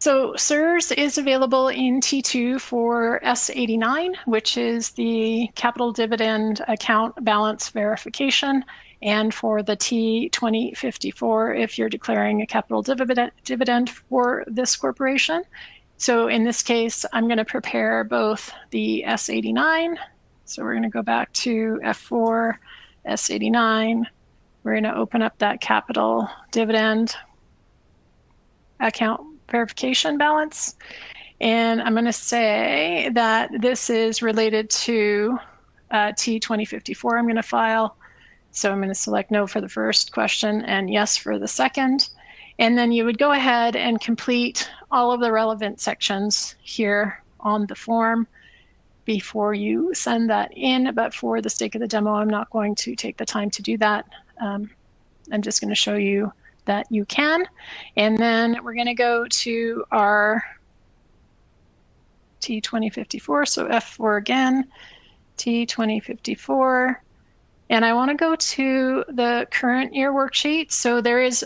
So SIRS is available in T2 for S89, which is the capital dividend account balance verification, and for the T2054 if you're declaring a capital dividend for this corporation. So in this case, I'm going to prepare both the S89. So we're going to go back to F4, S89. We're going to open up that capital dividend account verification balance. And I'm going to say that this is related to T2054 I'm going to file. So I'm going to select no for the first question and yes for the second. And then you would go ahead and complete all of the relevant sections here on the form before you send that in. But for the sake of the demo, I'm not going to take the time to do that. I'm just going to show you that you can. And then we're going to go to our T2054. So F4 again, T2054. And I want to go to the current year worksheet. So there's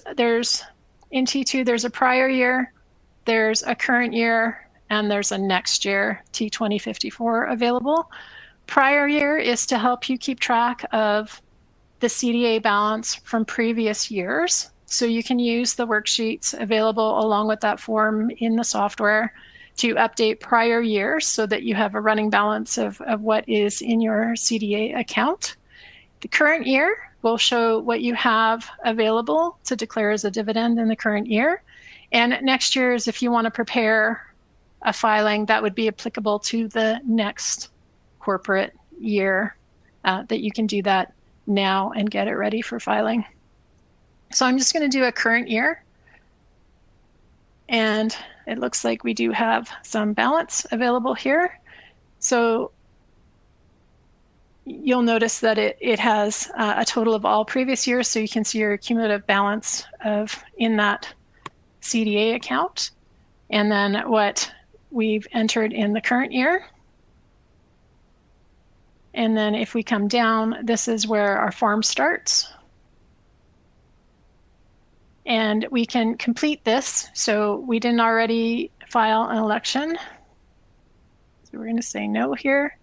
in T2, there's a prior year, there's a current year, and there's a next year T2054 available. Prior year is to help you keep track of the CDA balance from previous years. So you can use the worksheets available along with that form in the software to update prior years so that you have a running balance of what is in your CDA account. The current year will show what you have available to declare as a dividend in the current year. And next year is if you want to prepare a filing that would be applicable to the next corporate year, that you can do that now and get it ready for filing. So I'm just going to do a current year. And it looks like we do have some balance available here. So you'll notice that it has a total of all previous years. So you can see your cumulative balance in that CDA account. And then what we've entered in the current year. And then if we come down, this is where our form starts. And we can complete this. So we didn't already file an election. So we're going to say no here.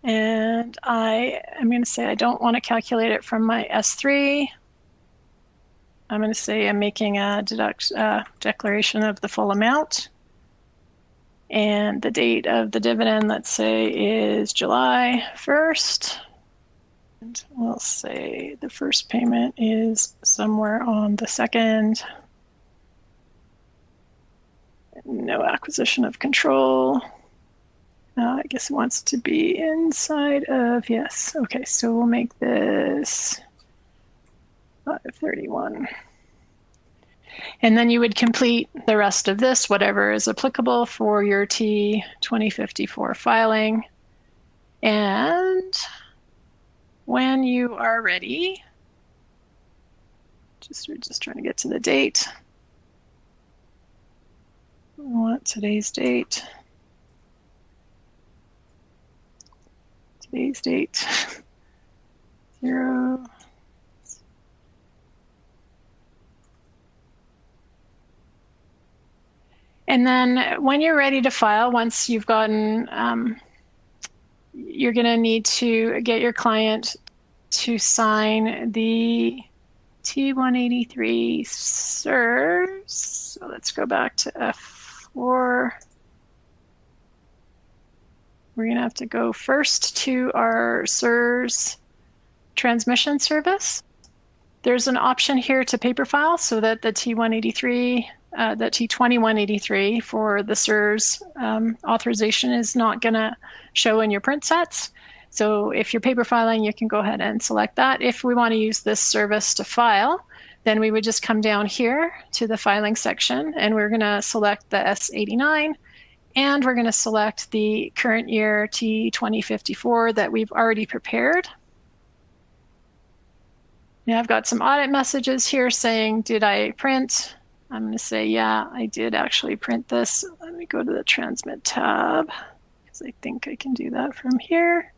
And I'm going to say I don't want to calculate it from my S3. I'm going to say I'm making a declaration of the full amount. And the date of the dividend, let's say, is July 1st. And we'll say the first payment is somewhere on the 2nd. No acquisition of control. I guess it wants to be inside of, yes. Okay, so we'll make this 531. And then you would complete the rest of this, whatever is applicable for your T2054 filing. And when you are ready, we're just trying to get to the date. We want today's date. Today's date, 0. And then when you're ready to file, once you've gotten, you're going to need to get your client to sign the T183 SIRS. So let's go back to F4. We're going to have to go first to our SIRS transmission service. There's an option here to paper file so that the T183, the T2183 for the SIRS authorization is not going to show in your print sets. So if you're paper filing, you can go ahead and select that. If we want to use this service to file, then we would just come down here to the filing section and we're going to select the S89 and we're going to select the current year T2054 that we've already prepared. Now I've got some audit messages here saying, did I print? I'm going to say, yeah, I did actually print this. Let me go to the transmit tab because I think I can do that from here.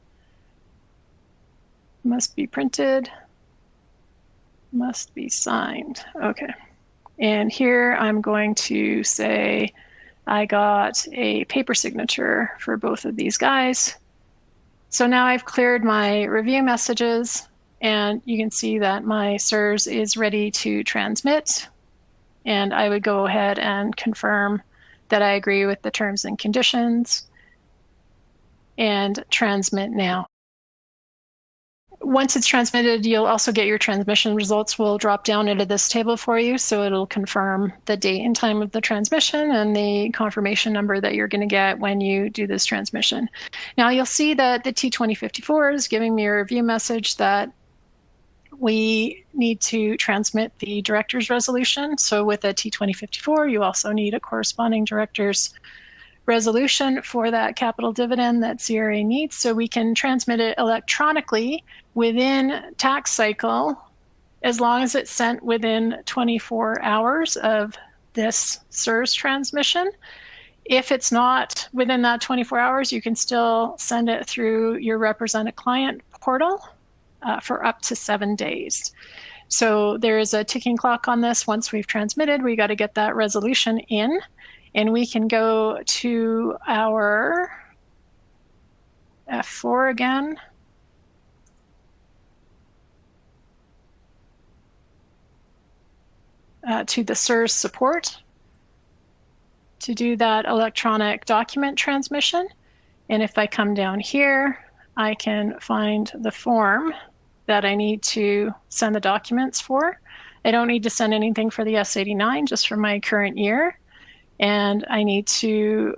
Must be printed. Must be signed. Okay. And here I'm going to say I got a paper signature for both of these guys. So now I've cleared my review messages, and you can see that my SIRS is ready to transmit. And I would go ahead and confirm that I agree with the terms and conditions and transmit now. Once it's transmitted, you'll also get your transmission results will drop down into this table for you. So it'll confirm the date and time of the transmission and the confirmation number that you're going to get when you do this transmission. Now you'll see that the T2054 is giving me a review message that we need to transmit the director's resolution. So with a T2054, you also need a corresponding director's resolution for that capital dividend that CRA needs, so we can transmit it electronically within tax cycle as long as it's sent within 24 hours of this SIRS transmission. If it's not within that 24 hours, you can still send it through your represented client portal for up to 7 days. So there is a ticking clock on this. Once we've transmitted, we got to get that resolution in. And we can go to our F4 again. To the SIRS support to do that electronic document transmission. And if I come down here, I can find the form that I need to send the documents for. I don't need to send anything for the S89, just for my current year. And I need to,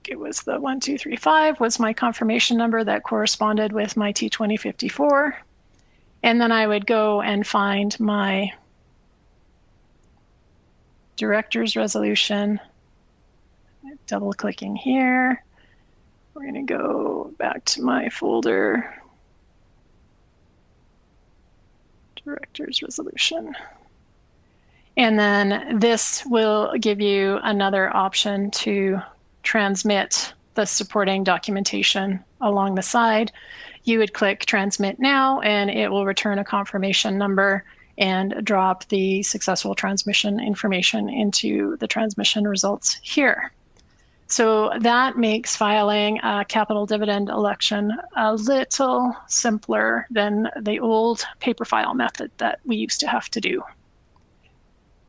it was the 1235 was my confirmation number that corresponded with my T2054. And then I would go and find my director's resolution. Double clicking here. We're going to go back to my folder. Director's resolution. And then this will give you another option to transmit the supporting documentation along the side. You would click transmit now, and it will return a confirmation number and drop the successful transmission information into the transmission results here. So that makes filing a capital dividend election a little simpler than the old paper file method that we used to have to do.